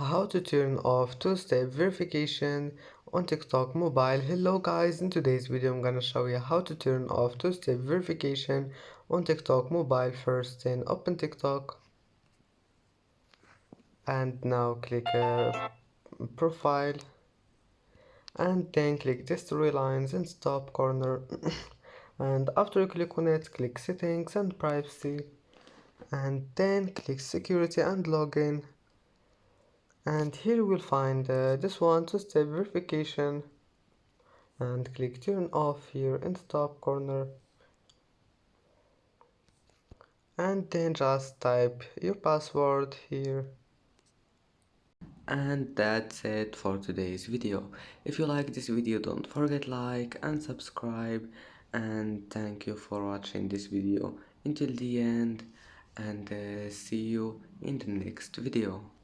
How to turn off two-step verification on TikTok mobile. Hello guys, in today's video I'm gonna show you how to turn off two-step verification on TikTok mobile. First, then open TikTok and now click profile and then click these three lines in top corner and after you click on it, click settings and privacy and then click security and login, and here you will find this one, two-step verification, and click turn off here in the top corner and then just type your password here. And that's it for today's video. If you like this video, don't forget like and subscribe, and thank you for watching this video until the end, and see you in the next video.